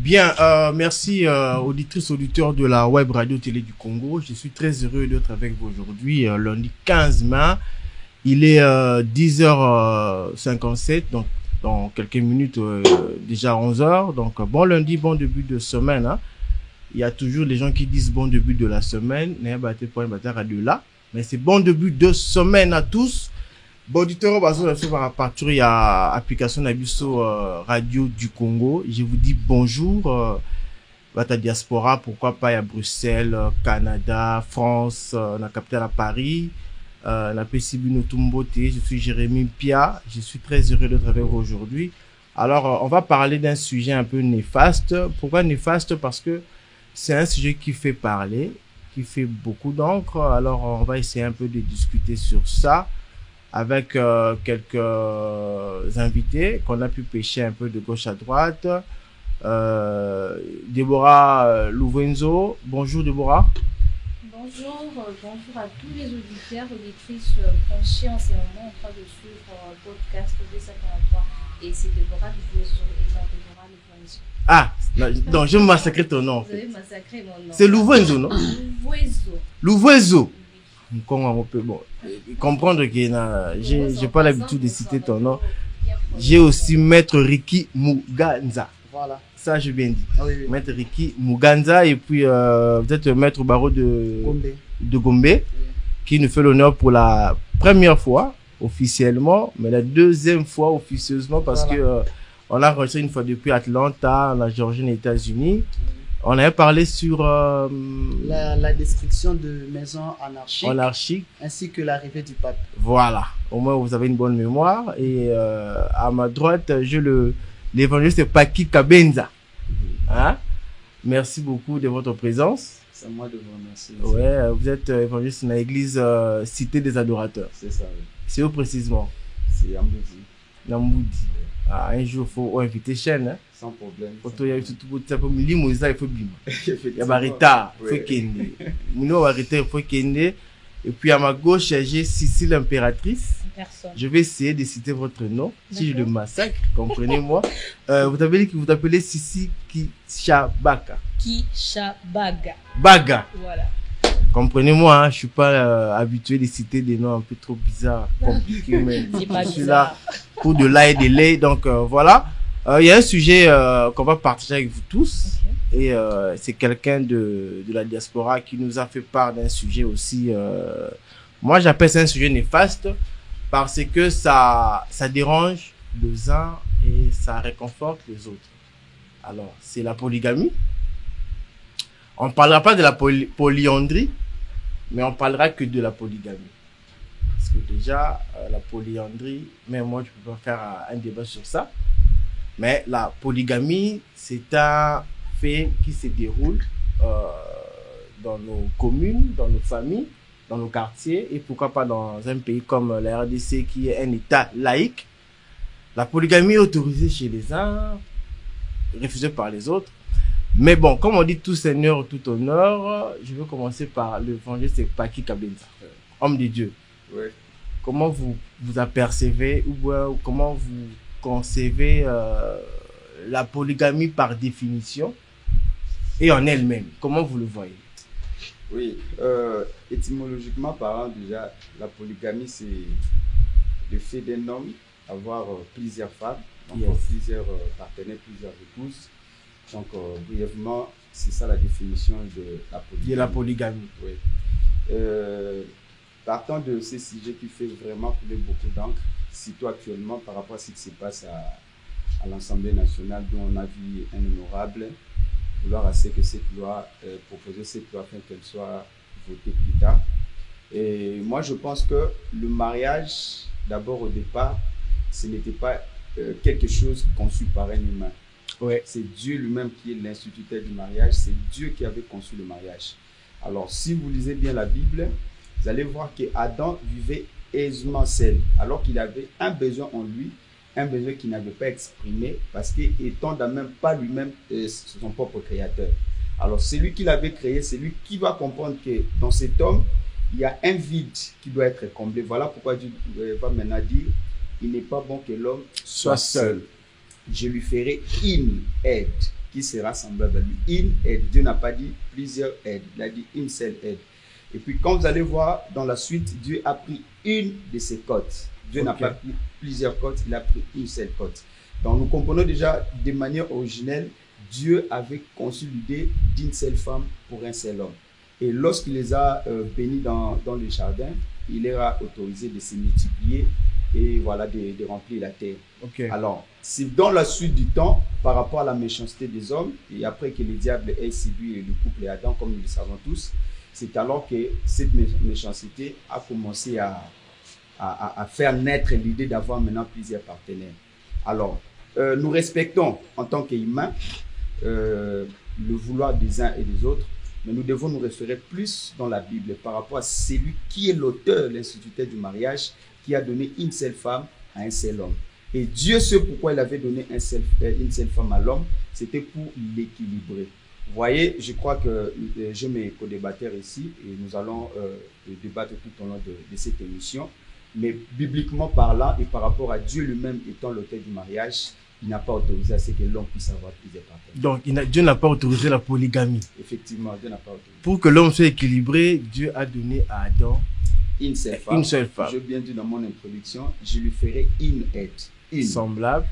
Bien, merci auditrices, auditeurs de la web radio télé du Congo. Je suis très heureux d'être avec vous aujourd'hui, lundi 15 mai. Il est 10h57, donc dans quelques minutes, déjà 11h. Donc bon lundi, bon début de semaine. Hein. Il y a toujours les gens qui disent bon début de la semaine. Mais c'est bon début de semaine à tous. Bon, auditeur, à partir il y a application Nabiso Radio du Congo. Je vous dis bonjour. Ta diaspora, pourquoi pas, il y a Bruxelles, Canada, France, la capitale à Paris, la PCB Tumbote. Je suis Jérémy Pia. Je suis très heureux d'être avec vous aujourd'hui. Alors, on va parler d'un sujet un peu néfaste. Pourquoi néfaste? Parce que c'est un sujet qui fait parler, qui fait beaucoup d'encre. Alors, on va essayer un peu de discuter sur ça avec quelques invités qu'on a pu pêcher un peu de gauche à droite. Déborah Louvenzo. Bonjour Déborah. Bonjour, bonjour à tous les auditeurs, auditrices branchés en ce moment en train de suivre le podcast B53. Et c'est Déborah Louvenzo et non Déborah Louvenzo. Ah, non, je vais massacrer ton nom. Vous avez massacré mon nom. C'est Louvenzo, non? Louvenzo. Louvenzo. Comment on peut comprendre que j'ai pas l'habitude de citer ton nom. J'ai aussi Maître Ricky Muganza. Voilà. Ça, j'ai bien dit. Ah, oui, oui. Maître Ricky Muganza et puis peut-être Maître Barreau de Gombe, oui, qui nous fait l'honneur pour la première fois officiellement, mais la deuxième fois officieusement parce que on a reçu une fois depuis Atlanta, en Géorgie, aux États-Unis. On avait parlé sur la destruction de maisons anarchiques ainsi que l'arrivée du pape. Voilà, au moins vous avez une bonne mémoire. Et à ma droite, j'ai l'évangéliste Paki Kabenza. Hein? Merci beaucoup de votre présence. C'est à moi de vous remercier. Ouais, vous êtes évangéliste dans l'église Cité des Adorateurs. C'est ça, oui. C'est où précisément? C'est à Moudi. Namoudi. Ah, un jour, il faut inviter chaîne. Hein? Sans problème. Quand il y a tout il faut bim. Il y a Barita, il faut kende. Mouno Barita, il faut kende. Et puis à ma gauche, j'ai Cécile l'impératrice. Personne. Je vais essayer de citer votre nom. Si je le massacre, comprenez-moi. Vous appelez Sissi Kishabaka. Kishabaga. Baga. Voilà. Comprenez-moi, hein, je suis pas habitué de citer des noms un peu trop bizarres, compliqués, mais je suis là pour de l'ail et de lait. Donc voilà. Il y a un sujet qu'on va partager avec vous tous. Okay. Et c'est quelqu'un de la diaspora qui nous a fait part d'un sujet aussi. Moi, j'appelle ça un sujet néfaste parce que ça dérange les uns et ça réconforte les autres. Alors, c'est la polygamie. On ne parlera pas de la polyandrie, mais on parlera que de la polygamie. Parce que déjà, la polyandrie, même moi, je peux pas faire un débat sur ça. Mais la polygamie, c'est un fait qui se déroule dans nos communes, dans nos familles, dans nos quartiers, et pourquoi pas dans un pays comme la RDC qui est un État laïque. La polygamie est autorisée chez les uns, refusée par les autres. Mais bon, comme on dit tout seigneur, tout honneur, je vais commencer par l'évangéliste Paki Kabenza, homme de Dieu. Oui. Comment vous apercevez ou comment vous concevez la polygamie par définition et en elle-même? Comment vous le voyez? Oui, étymologiquement parlant, déjà, la polygamie, c'est le fait d'un homme avoir plusieurs femmes, donc plusieurs partenaires, plusieurs épouses. Donc, brièvement, c'est ça la définition de la polygamie. De la polygamie. Oui. Partant de ce sujet qui fait vraiment couler beaucoup d'encre, surtout actuellement par rapport à ce qui se passe à l'Assemblée nationale, dont on a vu un honorable vouloir à ce que cette loi, proposer cette loi afin qu'elle soit votée plus tard. Et moi, je pense que le mariage, d'abord au départ, ce n'était pas quelque chose conçu par un humain. Ouais. C'est Dieu lui-même qui est l'instituteur du mariage, c'est Dieu qui avait conçu le mariage. Alors, si vous lisez bien la Bible, vous allez voir qu'Adam vivait aisément seul, alors qu'il avait un besoin en lui, un besoin qu'il n'avait pas exprimé, parce qu'étant même pas lui-même son propre créateur. Alors, c'est lui qui l'avait créé, c'est lui qui va comprendre que dans cet homme, il y a un vide qui doit être comblé. Voilà pourquoi Dieu va maintenant dire, il n'est pas bon que l'homme soit seul. Je lui ferai une aide. qui sera semblable à lui. Une aide. Dieu n'a pas dit plusieurs aides. Il a dit une seule aide. Et puis, quand vous allez voir dans la suite, Dieu a pris une de ses côtes. Dieu n'a pas pris plusieurs côtes, il a pris une seule côte. Donc, nous comprenons déjà de manière originelle, Dieu avait conçu l'idée d'une seule femme pour un seul homme. Et lorsqu'il les a bénis dans le jardin, il leur a autorisé de se multiplier et voilà, de remplir la terre. Alors, c'est dans la suite du temps, par rapport à la méchanceté des hommes, et après que le diable ait séduit le couple Adam, comme nous le savons tous, c'est alors que cette méchanceté a commencé à faire naître l'idée d'avoir maintenant plusieurs partenaires. Alors, nous respectons en tant qu'humains le vouloir des uns et des autres, mais nous devons nous référer plus dans la Bible par rapport à celui qui est l'auteur, l'instituteur du mariage, qui a donné une seule femme à un seul homme. Et Dieu sait pourquoi il avait donné une seule femme à l'homme, c'était pour l'équilibrer. Vous voyez, je crois que j'ai mes co-débatteurs ici et nous allons débattre tout au long de cette émission. Mais bibliquement parlant et par rapport à Dieu lui-même étant l'auteur du mariage, il n'a pas autorisé à ce que l'homme puisse avoir plusieurs partenaires. Donc, Dieu n'a pas autorisé la polygamie. Effectivement, Dieu n'a pas autorisé. Pour que l'homme soit équilibré, Dieu a donné à Adam une seule femme. Je bien dit dans mon introduction, je lui ferai une aide. Semblable.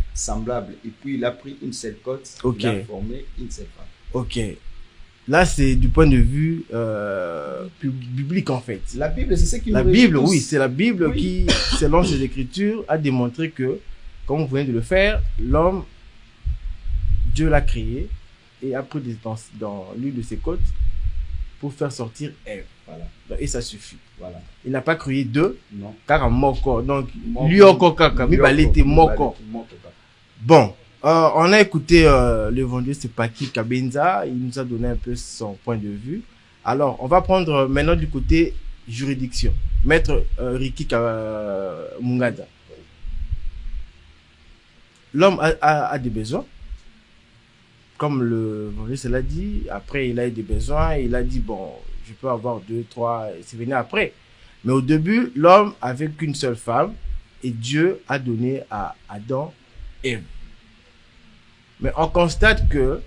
Et puis, il a pris une seule côte, il a formé une seule femme. Ok. Là, c'est du point de vue biblique, en fait. La Bible, c'est ce qui nous réunit. La Bible, oui, c'est la Bible qui, selon ses écritures, a démontré que, comme vous venez de le faire, l'homme, Dieu l'a créé et a pris dans l'une de ses côtes pour faire sortir Ève. Voilà. Et ça suffit. Voilà. Il n'a pas créé deux. Non. Car en moko. Donc, lui encore kaka. Mi balete moko. Bon. On a écouté l'évangéliste Paki Kabenza. Il nous a donné un peu son point de vue. Alors, on va prendre maintenant du côté juridiction. Maître Riki Mungada. L'homme a des besoins. Comme l'évangéliste l'a dit. Après, il a eu des besoins. Il a dit, bon, je peux avoir 2, 3. C'est venu après. Mais au début, l'homme avait qu'une seule femme. Et Dieu a donné à Adam Ève. Mais on constate que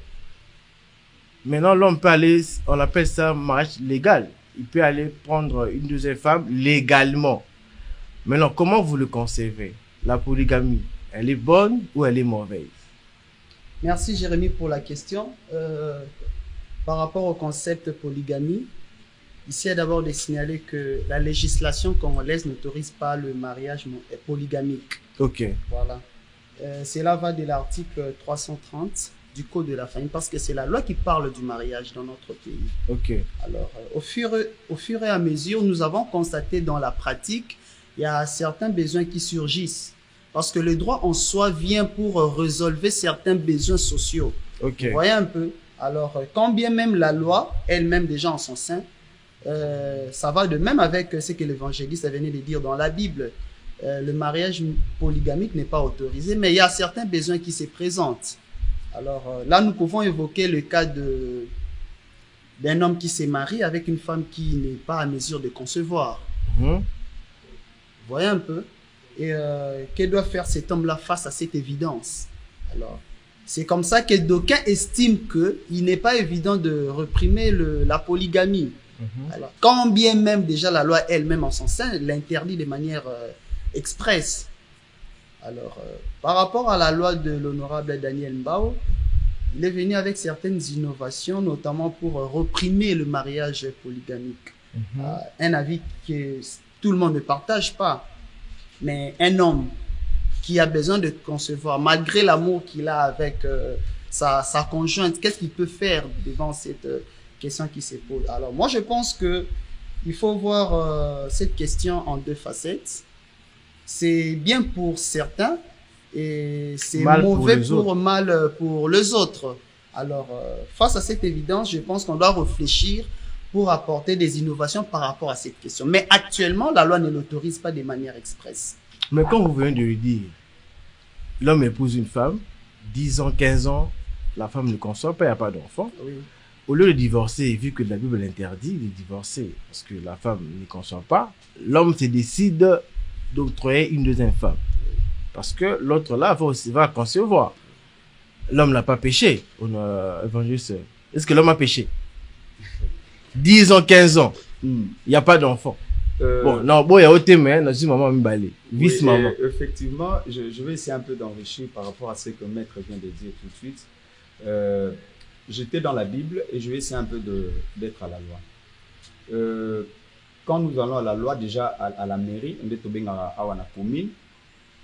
maintenant l'homme peut aller, on appelle ça mariage légal. Il peut aller prendre une deuxième femme légalement. Maintenant, comment vous le concevez? La polygamie, elle est bonne ou elle est mauvaise? Merci Jérémy pour la question. Par rapport au concept polygamie, ici il y a d'abord de signaler que la législation congolaise n'autorise pas le mariage polygamique. Ok. Voilà. Cela va de l'article 330 du Code de la famille parce que c'est la loi qui parle du mariage dans notre pays. Ok. Alors, au fur et à mesure, nous avons constaté dans la pratique, il y a certains besoins qui surgissent parce que le droit en soi vient pour résolver certains besoins sociaux. Ok. Vous voyez un peu. Alors, quand bien même la loi elle-même déjà en son sein, ça va de même avec ce que l'évangéliste venait de dire dans la Bible. Le mariage polygamique n'est pas autorisé, mais il y a certains besoins qui se présentent. Alors là, nous pouvons évoquer le cas d'un homme qui s'est marié avec une femme qui n'est pas à mesure de concevoir. Vous voyez un peu? Et que doit faire cet homme-là face à cette évidence? Alors, c'est comme ça que d'aucuns estiment qu'il n'est pas évident de réprimer la polygamie. Alors, quand bien même déjà la loi elle-même en son sein l'interdit de manière express. Alors, par rapport à la loi de l'honorable Daniel Mbao, il est venu avec certaines innovations, notamment pour réprimer le mariage polygamique. Un avis que tout le monde ne partage pas. Mais un homme qui a besoin de concevoir, malgré l'amour qu'il a avec sa conjointe, qu'est-ce qu'il peut faire devant cette question qui se pose? Alors, moi, je pense qu'il faut voir cette question en deux facettes. C'est bien pour certains et c'est mauvais mal pour les autres. Alors, face à cette évidence, je pense qu'on doit réfléchir pour apporter des innovations par rapport à cette question. Mais actuellement, la loi ne l'autorise pas de manière expresse. Mais comme vous venez de le dire, l'homme épouse une femme, 10 ans, 15 ans, la femme ne conçoit pas, il n'y a pas d'enfant. Oui. Au lieu de divorcer, vu que la Bible l'interdit de divorcer, parce que la femme ne conçoit pas, l'homme se décide d'octroyer une deuxième femme. Parce que l'autre là va concevoir. l'homme n'a pas péché. Évangéliste. Est-ce que l'homme a péché? 10 ans, 15 ans. Il n'y a pas d'enfant. Bon, non, bon, il y a autre mais, non, maman me balai. Vice maman. Effectivement, je vais essayer un peu d'enrichir par rapport à ce que Maître vient de dire tout de suite. J'étais dans la Bible et je vais essayer un peu d'être à la loi. Quand nous allons à la loi, déjà à la mairie, on est à la commune,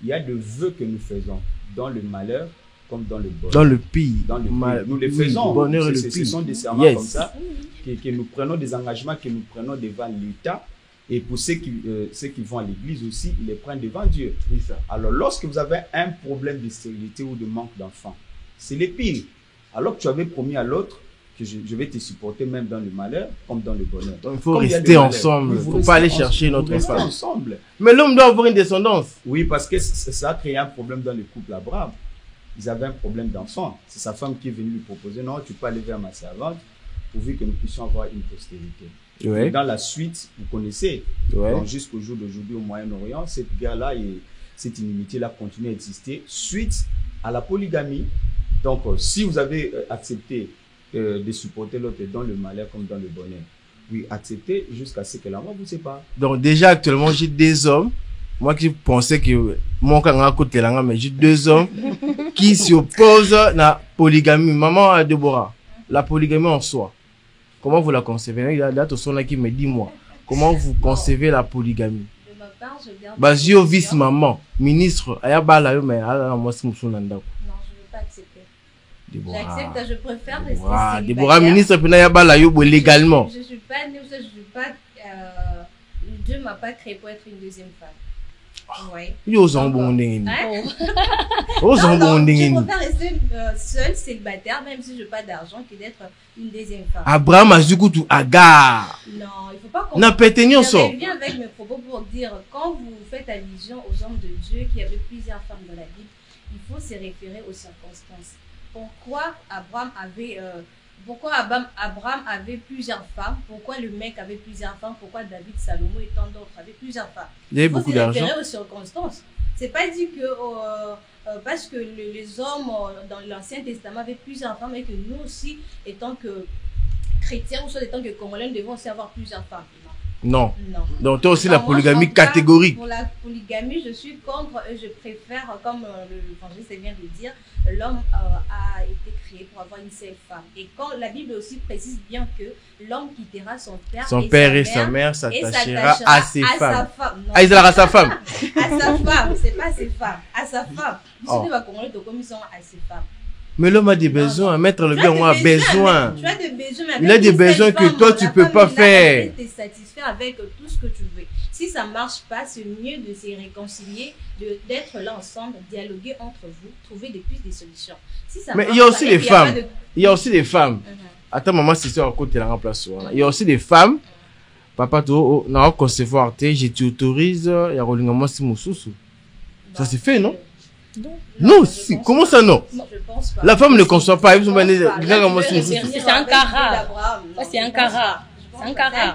il y a des vœux que nous faisons dans le malheur comme dans le bonheur. Dans le pire. Dans le pire. Nous les faisons. Bonheur et le ce pire. sont des serments comme ça, que nous prenons des engagements, que nous prenons devant l'État. Et pour ceux qui vont à l'église aussi, ils les prennent devant Dieu. Alors, lorsque vous avez un problème de stérilité ou de manque d'enfants, c'est le pire. Alors que tu avais promis à l'autre que je vais te supporter même dans le malheur comme dans le bonheur. Donc, il faut rester ensemble. Il ne faut pas aller chercher notre femme. Ensemble. Mais l'homme doit avoir une descendance. Oui, parce que ça a créé un problème dans le couple Abraham. Ils avaient un problème d'enfant. C'est sa femme qui est venue lui proposer, non, tu peux aller vers ma servante pourvu que nous puissions avoir une postérité. Ouais. Et dans la suite, vous connaissez, jusqu'au jour d'aujourd'hui au Moyen-Orient, cette guerre-là et cette inimité-là continue à exister suite à la polygamie. Donc, si vous avez accepté de supporter l'autre dans le malheur comme dans le bonheur, oui, acceptez jusqu'à ce que la mort vous sépare. Donc, déjà, actuellement, j'ai des hommes. Moi qui pensais que mon canard côté là, mais j'ai 2 hommes qui s'opposent à la polygamie. Maman Deborah, la polygamie en soi. Comment vous la concevez? Il y a tout son qui me dit moi. Comment vous concevez la polygamie? De ma part, je garde. Basio vice maman, ministre, ayabala yo mais ala moi si musu nanda. Non, je ne veux pas accepter. J'accepte, je préfère rester célibataire. Deborah ministre pena ayabala yo légalement. Je suis pas née, je suis pas Dieu m'a pas créé pour être une deuxième femme. Ouais. Yo zambon ndengeni. Oh zambon ndengeni. Je préfère rester seule, célibataire, même si je n'ai pas d'argent, que d'être une deuxième femme. Abraham a dit que Agar. Non, il faut pas comprendre. N'a pas tenu ça. Je viens avec mes propos pour dire, quand vous faites allusion aux hommes de Dieu qui avaient plusieurs femmes dans la Bible, il faut se référer aux circonstances. Pourquoi Abraham avait plusieurs femmes? Pourquoi le mec avait plusieurs femmes? Pourquoi David, Salomon et tant d'autres avaient plusieurs femmes? Il y avait beaucoup d'argent. Il faut se référer aux circonstances. C'est pas dit que parce que les hommes dans l'Ancien Testament avaient plusieurs femmes et que nous aussi, étant que chrétiens ou soit étant que Congolais, nous devons aussi avoir plusieurs femmes. Non. Non. Donc, tu as aussi la polygamie catégorique. Pour la polygamie, je suis contre et je préfère, comme l'évangéliste vient de dire, l'homme a été créé pour avoir une seule femme. Et quand la Bible aussi précise bien que l'homme quittera son père et sa mère s'attachera à ses femmes. Sa femme. Non, il sera à sa femme. À sa femme, c'est pas ses femmes, à sa femme. Vous va Congolais de commission à ses femmes. Mais l'homme a des besoins, maître le bien, on a besoin. Tu as des besoins, il a des besoins que toi tu peux pas faire. Tu es satisfait avec tout ce que tu veux. Si ça marche pas, c'est mieux de se réconcilier, d'être là ensemble, dialoguer entre vous, trouver des solutions. Si ça mais il y a aussi des femmes. Il y a aussi des femmes. Attends, maman, c'est ça à côté la remplace. Il y a aussi des femmes. Papa, tu n'as pas concevoir, je t'autorise, il y a rolling si moussousou. Ça c'est fait, non? Non, si. Comment ça, non? Je pense pas. La femme ne conçoit pas. C'est un cas rare. C'est un cas rare. C'est un cas rare.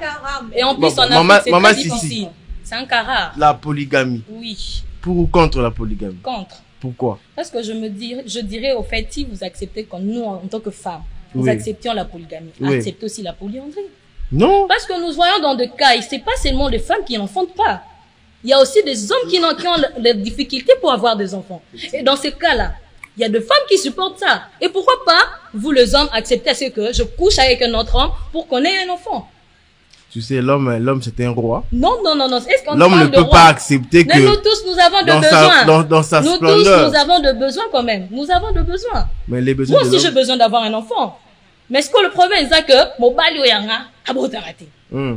Et en plus, on a fait c'est difficile. C'est un cas rare. La polygamie. Oui. Pour ou contre la polygamie? Contre. Pourquoi? Parce que je dirais au fait, si vous acceptez que nous, en tant que femmes, nous acceptions la polygamie, acceptez aussi la polyandrie. Non. Parce que nous voyons dans des cas, et c'est pas seulement les femmes qui n'enfantent pas. Il y a aussi des hommes qui ont des difficultés pour avoir des enfants. Et dans ces cas-là, il y a des femmes qui supportent ça. Et pourquoi pas, vous les hommes, acceptez ce que je couche avec un autre homme pour qu'on ait un enfant? Tu sais, l'homme c'est un roi. Non. Est-ce qu'on l'homme ne peut pas accepter que... Mais nous tous, nous avons de besoins. Dans sa nous splendeur. Tous, nous avons de besoins quand même. Nous avons de besoins. Mais les besoins moi aussi, j'ai besoin d'avoir un enfant. Mais est-ce que le problème, c'est que mon bali oyanga a beau t'arrêter.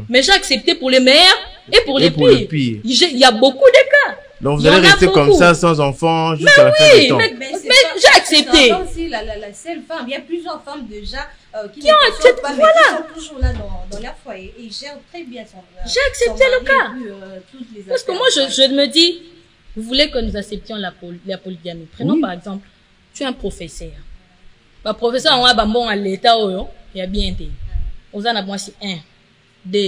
Mais j'ai accepté pour les meilleurs et pour les pires. Il y a beaucoup de cas. Donc vous allez rester comme ça, sans enfant, jusqu'à la fin du temps. Mais j'ai accepté. Aussi, la seule femme, il y a plusieurs femmes déjà qui ont accepté, pas, mais qui sont toujours là dans leur foyer et ils gèrent très bien son j'ai accepté le cas. Parce que moi, je me dis, vous voulez que nous acceptions la polygamie. Prenons par exemple, tu es un professeur. Le professeur, on a bon à l'état, il y a bien été. On a bon 1, 2,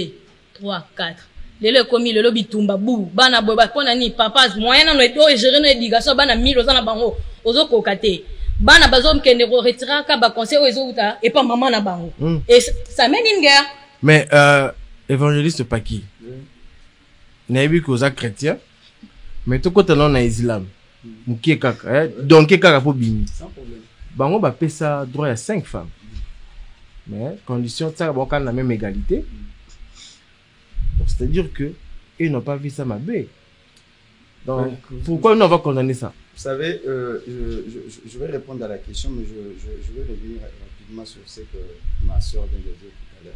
3, 4. Le commis le lobby tumba bou bana boba pona ni papa moyen na no eto gérer no éducation bana 1000 ozana bango ozo kokate bana bazom kende retira ka ba conseil ozo uta et pas maman na bango. Et ça mène une guerre. Mais évangéliste pas qui? Naïbi koza chrétien. Mais tout côté là na islam. Mukie kaka, donc kaka pour bimi. Sans problème. Bango ba pesa droit à 5 femmes. Mais condition ça bon quand la même égalité. Donc c'est-à-dire que ils n'ont pas vu ça ma bé. Donc pourquoi nous on va condamner ça? Vous savez, je vais répondre à la question, mais je vais revenir rapidement sur ce que ma soeur vient de dire tout à l'heure.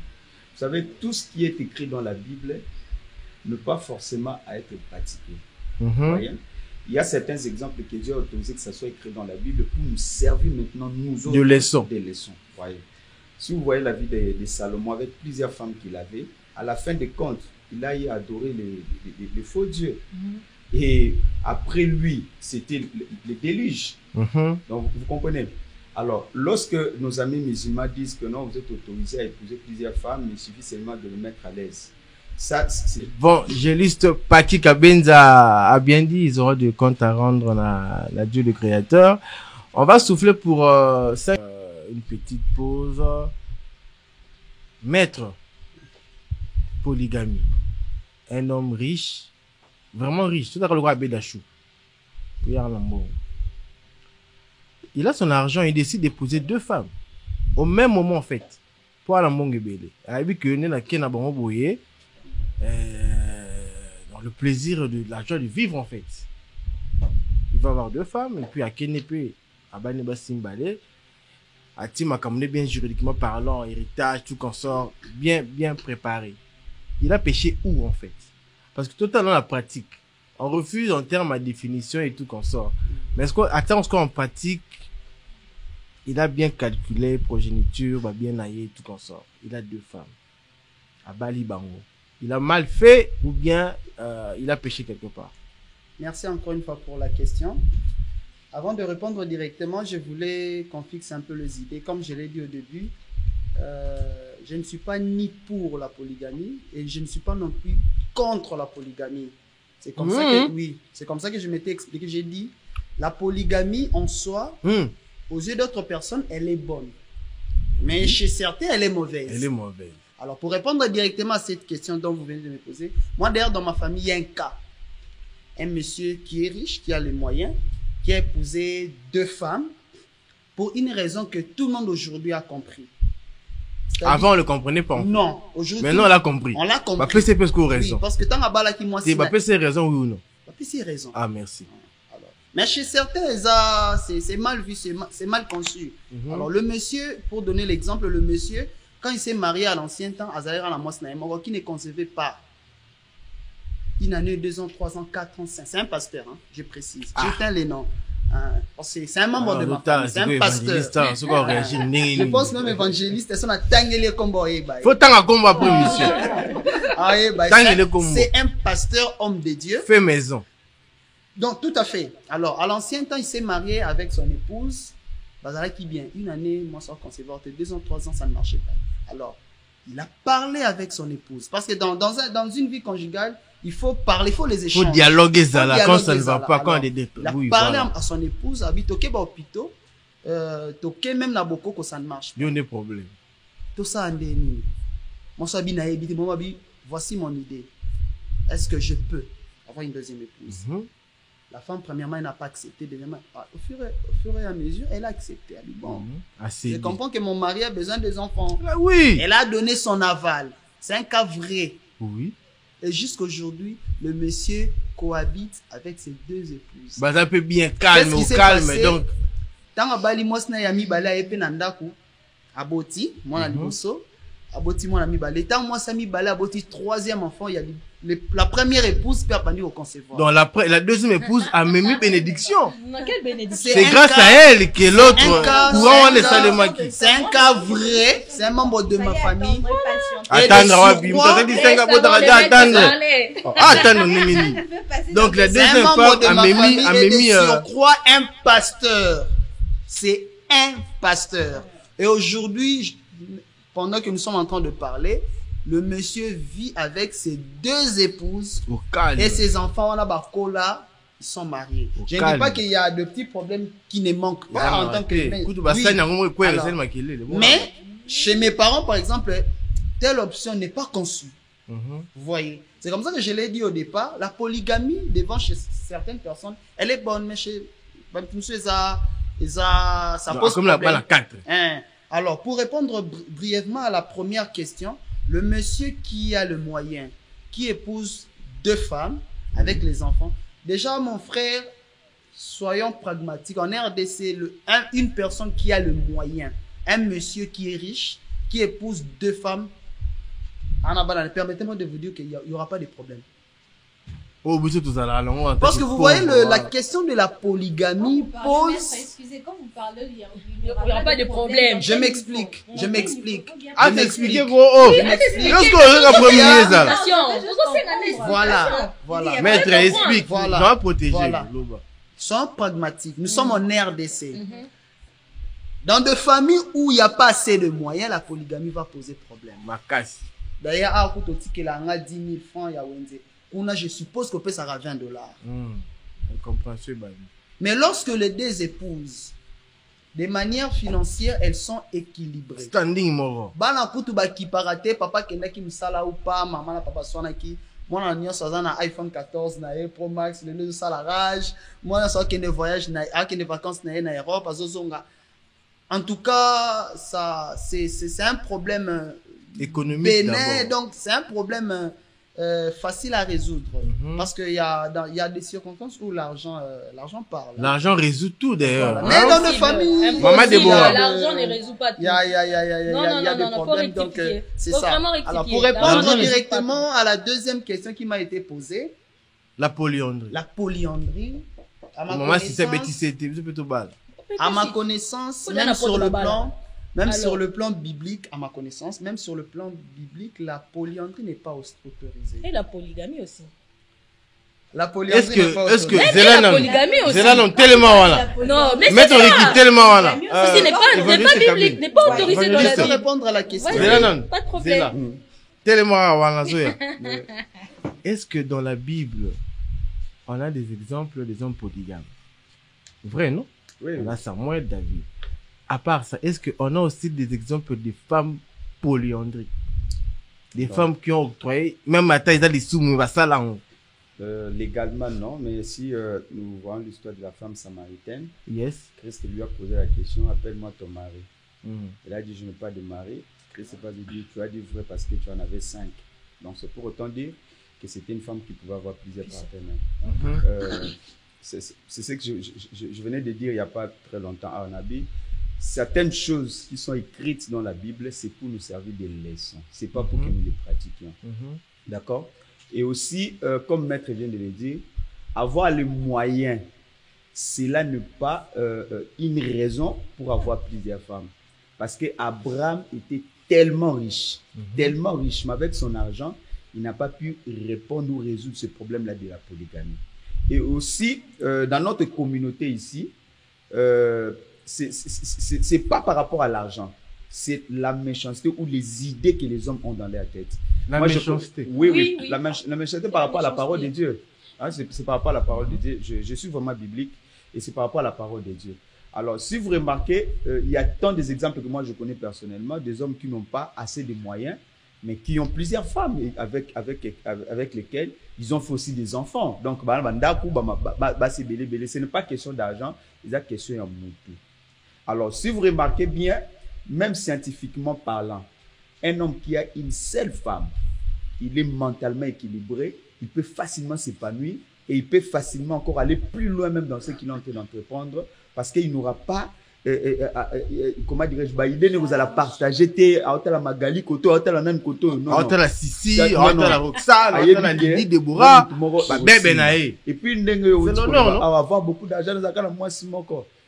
Vous savez, tout ce qui est écrit dans la Bible n'est pas forcément à être pratiqué. Vous voyez? Il y a certains exemples que Dieu a autorisé que ça soit écrit dans la Bible pour nous servir maintenant, nous autres, de leçons. Des leçons. Voyez. Si vous voyez la vie de Salomon avec plusieurs femmes qu'il avait, à la fin des comptes, il a adoré les faux dieux. Et après lui, c'était le déluge. Donc, vous comprenez? Alors, lorsque nos amis musulmans disent que non, vous êtes autorisé à épouser plusieurs femmes, il suffit seulement de le mettre à l'aise. Ça, c'est... Bon, j'ai liste Paki Kabenza a bien dit, ils auront des comptes à rendre à Dieu le Créateur. On va souffler pour une petite pause. Maître, polygamie. Un homme riche, vraiment riche, tout à le roi Bédachou. Il a son argent, il décide d'épouser 2 femmes. Au même moment, en fait. Pour la Mongebele. Il a vu que dans le plaisir de la joie de vivre, en fait. Il va avoir 2 femmes, et puis à Kenepe, à Baneba Simbale, à Tima Kamone, bien juridiquement parlant, héritage, tout consort, bien préparé. Il a péché où, en fait? Parce que tout à l'heure, la pratique, on refuse en termes à définition et tout consort. Mais est-ce qu'en pratique, il a bien calculé, progéniture, va bien nailler, tout consort. Il a 2 femmes. À Bali Bango. Il a mal fait ou bien il a péché quelque part? Merci encore une fois pour la question. Avant de répondre directement, je voulais qu'on fixe un peu les idées. Comme je l'ai dit au début, je ne suis pas ni pour la polygamie et je ne suis pas non plus contre la polygamie. C'est comme ça que, oui, c'est comme ça que je m'étais expliqué. J'ai dit, la polygamie en soi, aux yeux d'autres personnes, elle est bonne. Mais chez certains, elle est mauvaise. Elle est mauvaise. Alors, pour répondre directement à cette question dont vous venez de me poser, moi, d'ailleurs, dans ma famille, il y a un cas. Un monsieur qui est riche, qui a les moyens, qui a épousé 2 femmes pour une raison que tout le monde aujourd'hui a compris. Avant, on ne le comprenait pas. Non, aujourd'hui. Maintenant, on l'a compris. On l'a compris. Bah, c'est parce qu'on a raison. Oui, parce que tant que qui moi, c'est raison, oui ou non? C'est raison. Ah, merci. Alors, mais chez certains, c'est mal vu, c'est mal conçu. Alors, le monsieur, pour donner l'exemple, le monsieur, quand il s'est marié à l'ancien temps, à Zahira, la Mosnaïma, qui ne concevait pas une année, 2 ans, 3 ans, 4 ans, 5. C'est un pasteur, hein, je précise. J'éteins les noms. C'est un membre de ma famille. C'est un pasteur. Je pense même évangéliste. C'est un faut tant combat pour monsieur. C'est un pasteur, homme de Dieu. Fait maison. Donc, tout à fait. Alors, à l'ancien temps, il s'est marié avec son épouse. Bazara qui bien. Une année, moi, sans concevoir, 2 ans, 3 ans, ça ne marchait pas. Alors, il a parlé avec son épouse. Parce que dans une vie conjugale, il faut parler, il faut les échanges. Il faut dialoguer ça là, quand ça ne va pas, quand il y a des... Il a parlé à son épouse, habite au Québec hôpital, toqué même la boko que ça ne marche pas. Il y a des problèmes. Tout ça, moi, voici mon idée. Est-ce que je peux avoir une deuxième épouse? La femme, premièrement, elle n'a pas accepté. Deuxièmement, au fur et à mesure, elle a accepté. Elle dit, bon, je comprends que mon mari a besoin des enfants. Oui. Elle a donné son aval. C'est un cas vrai. Oui. Et jusqu'aujourd'hui, le monsieur cohabite avec ses 2 épouses. Bah, ça peut bien calme, au calme, passé? Donc. Tant que Bali Mosna yami bala epe nandaku, aboti, moi na liboso, aboti moi na mi balé. Tant moi ça mi balé aboti 3e enfant, il y a la première épouse peut apprendre au concevoir. Donc la deuxième épouse a même eu bénédiction. Quelle bénédiction? C'est grâce à elle que l'autre courant les salemaki. C'est un cas vrai, c'est un membre de ma famille. Attendre, donc la deuxième femme a mis surcroît un pasteur. C'est un pasteur. Et aujourd'hui, pendant que nous sommes en train de parler, le monsieur vit avec ses 2 épouses et ses enfants. On a bakola, ils sont mariés. Je ne dis pas qu'il y a de petits problèmes qui ne manquent pas en tant que... Mais chez mes parents, par exemple, telle option n'est pas conçue. Vous voyez, c'est comme ça que je l'ai dit au départ. La polygamie, devant chez certaines personnes, elle est bonne, mais chez monsieur, ça pose comme problème. La 4. Alors, pour répondre brièvement à la première question, le monsieur qui a le moyen, qui épouse 2 femmes avec les enfants, déjà, mon frère, soyons pragmatiques. En RDC, une personne qui a le moyen, un monsieur qui est riche, qui épouse 2 femmes, permettez-moi de vous dire qu'il n'y aura pas de problème. Parce que vous voyez, la question de la polygamie pose... Excusez, quand vous parlez, il n'y aura pas de problème. Je m'explique. Ah, t'expliques, gros. Voilà. Maître, explique. Voilà. Protéger. Soyons pragmatiques. Nous sommes en RDC. Dans des familles où il n'y a pas assez de moyens, la polygamie va poser problème. D'ailleurs, à côté de la 10 000 francs, je suppose que ça sera $20. Mais lorsque les 2 épouses, de manière financière, elles sont équilibrées. Standing moro. Bana kutu ba kiparate, papa kendaki msala ou pas, maman na papa sonaki. Moi na nyo soza na iPhone 14 na Pro Max, le nez sala rage. Moi na so kende voyage na kende vacances na Europe azozonga. En tout cas, ça c'est un problème économique bénin, donc c'est un problème facile à résoudre parce qu'il y a des circonstances où l'argent parle. L'argent résout tout d'ailleurs. Voilà. Mais dans nos familles, Maman Déborah, l'argent ne résout pas tout. Il y a des problèmes, donc c'est ça. Alors pour répondre directement à la deuxième question qui m'a été posée, la polyandrie. La polyandrie. À ma connaissance, même sur le plan biblique, à ma connaissance, même sur le plan biblique, la polyandrie n'est pas autorisée. Et la polygamie aussi. La polyandrie n'est pas autorisée. Est-ce que la polygamie aussi. Zélanon tellement voilà. Non, mais c'est ça. Tellement voilà. Ce n'est pas biblique, n'est pas autorisé dans la Bible. Répondre à la question. Zélanon. Pas de problème. Tellement voilà. Est-ce que dans la Bible, on a des exemples des hommes polygames? Vrai, non? Oui. On a Samuel, David. À part ça, est-ce qu'on a aussi des exemples de femmes polyandriques? Des femmes qui ont octroyé, même à taille, des sous, mais ça là. Légalement, non, mais si nous voyons l'histoire de la femme samaritaine, yes. Christ lui a posé la question, appelle-moi ton mari. Elle a dit, je n'ai pas de mari. Christ n'a pas dit, tu as dit vrai parce que tu en avais 5. Donc c'est pour autant dire que c'était une femme qui pouvait avoir plusieurs partenaires. C'est ce que je venais de dire il n'y a pas très longtemps à Nabi. Certaines choses qui sont écrites dans la Bible, c'est pour nous servir de leçons. Ce n'est pas pour que nous les pratiquions. D'accord? Et aussi, comme Maître vient de le dire, avoir les moyens, cela n'est pas une raison pour avoir plusieurs femmes. Parce qu'Abraham était tellement riche, mais avec son argent, il n'a pas pu répondre ou résoudre ce problème-là de la polygamie. Et aussi, dans notre communauté ici, c'est pas par rapport à l'argent, c'est la méchanceté ou les idées que les hommes ont dans leur tête. Méchanceté. Oui. La méchanceté par rapport à la parole de Dieu. Hein, c'est par rapport à la parole de Dieu. Je suis vraiment biblique et c'est par rapport à la parole de Dieu. Alors, si vous remarquez, il y a tant des exemples que moi je connais personnellement, des hommes qui n'ont pas assez de moyens, mais qui ont plusieurs femmes avec lesquelles ils ont fait aussi des enfants. Donc, ce n'est pas question d'argent, c'est question de moutou. Alors, si vous remarquez bien, même scientifiquement parlant, un homme qui a une seule femme, il est mentalement équilibré, il peut facilement s'épanouir et il peut facilement encore aller plus loin même dans ce qu'il est en train d'entreprendre parce qu'il n'aura pas, comment dirais-je, il vous allez partager à la Magali, à la Nan Koto, à la Sissi, à la Roxane, à la Lili Déborah, et puis il va avoir beaucoup d'argent dans la mois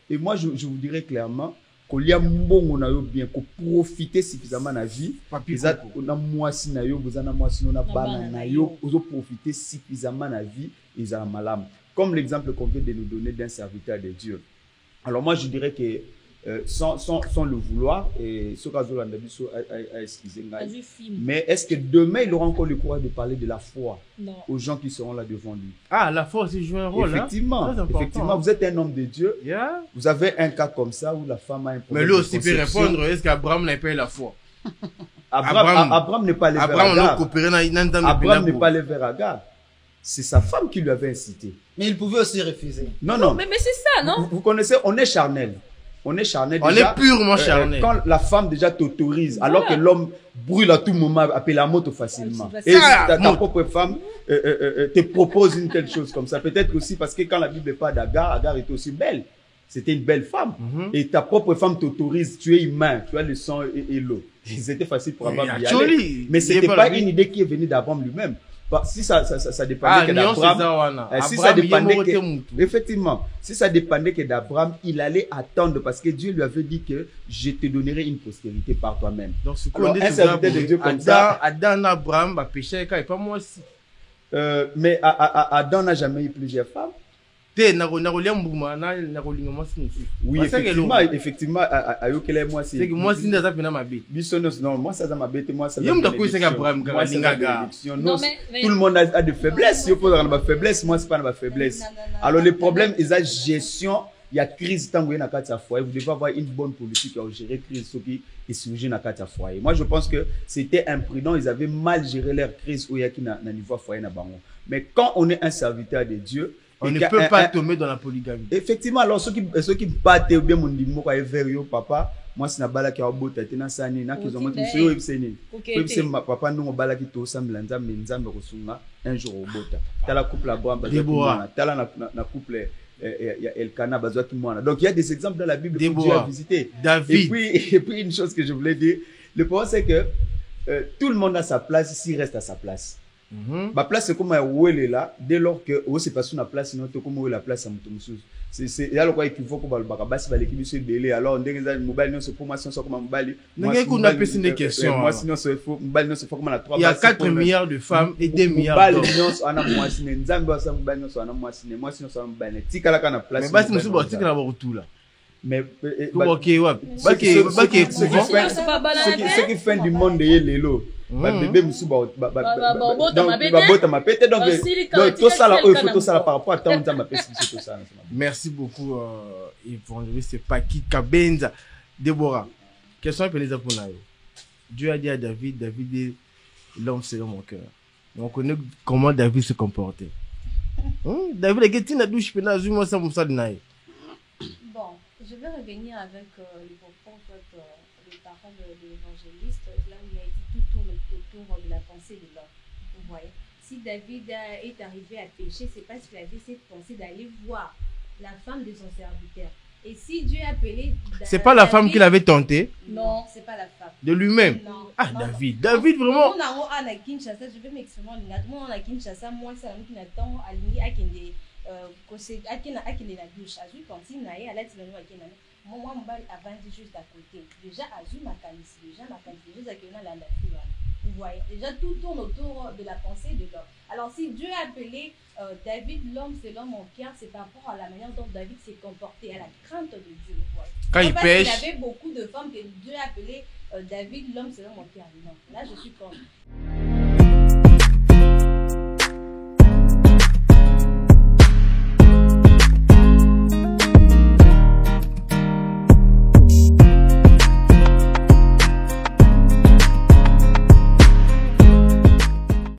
et moi je vous dirais clairement qu'on y a bon bien qu'on profiter suffisamment de la vie on a moisi na yo vous en a moisi on a bana na yo vous profiter suffisamment de la vie ils ont malam comme l'exemple qu'on vient de nous donner d'un serviteur de Dieu. Alors moi je dirais que sans le vouloir, et ce cas a excusé. Mais est-ce que demain, il aura encore le courage de parler de la foi aux gens qui seront là devant lui? Ah, la foi aussi joue un rôle. Effectivement, effectivement, vous êtes un homme de Dieu. Vous avez un cas comme ça où la femme a un problème. Mais lui aussi peut répondre, est-ce qu'Abraham n'a pas eu la foi? Abraham n'est pas allé vers Agar. Abraham n'est pas allé vers Agar. C'est sa femme qui lui avait incité. Mais il pouvait aussi refuser. Non. Mais c'est ça, non? Vous connaissez, on est charnel. On est charnel. On est purement charnel. Quand la femme déjà t'autorise, alors que l'homme brûle à tout moment, appelle la moto facilement. Et ta propre femme te propose une telle chose comme ça. Peut-être aussi parce que quand la Bible parle d'Agar, Agar était aussi belle. C'était une belle femme. Et ta propre femme t'autorise, tu es humain, tu as le sang et l'eau. C'était facile pour Abraham d'y aller. Mais ce n'était pas une idée qui est venue d'Abraham lui-même. Si ça dépendait que d'Abraham, si ça dépendait effectivement, si ça dépendait que d'Abraham, il allait attendre parce que Dieu lui avait dit que je te donnerai une postérité par toi-même. Donc ce qu'on dit, un serviteur de Dieu comme ça, Adam, Abraham, va pécher et pas moi aussi. Mais Adam n'a jamais eu plusieurs femmes. Oui, effectivement, moi c'est que moi, c'est ma bête. Non, moi, ça ma bête. Moi, ça tout le monde a des faiblesses. Si on pose ma faiblesse, moi, c'est pas ma faiblesse. Alors, le problème, c'est la gestion. Il y a crise tant que vous foyer. Vous devez avoir une bonne politique à gérer crise qui est sujet dans le foyer. Moi, je pense que c'était imprudent. Ils avaient mal géré leur crise où il y a qui n'a niveau foyer. Mais quand on est un serviteur de Dieu, on ne peut pas tomber dans la polygamie. Effectivement, alors ceux qui battent ou bien mon dimo quand vers yo papa, moi c'est na bala qui a bota tena sani na qu'ils ont monté sur yo ibseni. C'est ma papa nous bala qui to sambla nzambe nzambe kosunga un jour au bota. Tala couple Abraham bazwa tala na couple Elkana bazwa tout mwana. Donc il y a des exemples dans la Bible que Dieu a visité. David. Et puis une chose que je voulais dire, le point c'est que tout le monde a sa place s'il reste à sa place. Ma place c'est comme où elle est là dès lors que c'est pas sur la place sinon tu comme où la place à mutumsus c'est il y a le quoi équivoque pour le bakabasi va l'équipe se belé alors on dit que mobile non c'est formation ça comme mobile moi qu'on a posé des questions moi sinon c'est faux mobile non c'est comme la 3 il y a 4 milliards de femmes et 2 milliards d'hommes mobile non ana moi sinon nzambe ça mobile non ana moi sinon mobile tikala kana place mais basi musu ba tikala ba tout là mais ce qui fait du monde de lelo bébé musu donc tout ça là il faut tout ça par rapport à temps nzambe pesi tout ça. Merci beaucoup évangéliste Paki Kabenza. Déborah, quels sont les appels pour Dieu a dit à David est l'homme selon mon cœur. On connaît comment David se comportait. David a dit na douche pena zuma ça musa dinaye. Bon, je vais revenir avec les propos les paroles de l'évangéliste là où il a dit tout tourne autour de la pensée de l'homme. Vous voyez, si David est arrivé à pécher, c'est parce qu'il avait cette pensée d'aller voir la femme de son serviteur. Et si Dieu a appelé c'est pas la femme qu'il avait tenté? Non, c'est pas la femme. De lui-même? Non. Ah, non. David vraiment. Je vais m'exprimer en lingala. Moi, on a Kinshasa, moi, c'est un qui n'attend à l'uni à Kende. Akende la douche. Azui quand il n'a à la télé, moi, je vais avant juste à côté. Déjà, Azui ma qualité, déjà ma qualité, juste à Kena la nature. Vous voyez, déjà tout tourne autour de la pensée de l'homme. Alors, si Dieu a appelé David, l'homme, c'est l'homme en cœur, c'est par rapport à la manière dont David s'est comporté, à la crainte de Dieu. Quand il pêche. Il y avait beaucoup de femmes que Dieu a appelé David, l'homme, c'est l'homme en cœur. Non, là, je suis contre.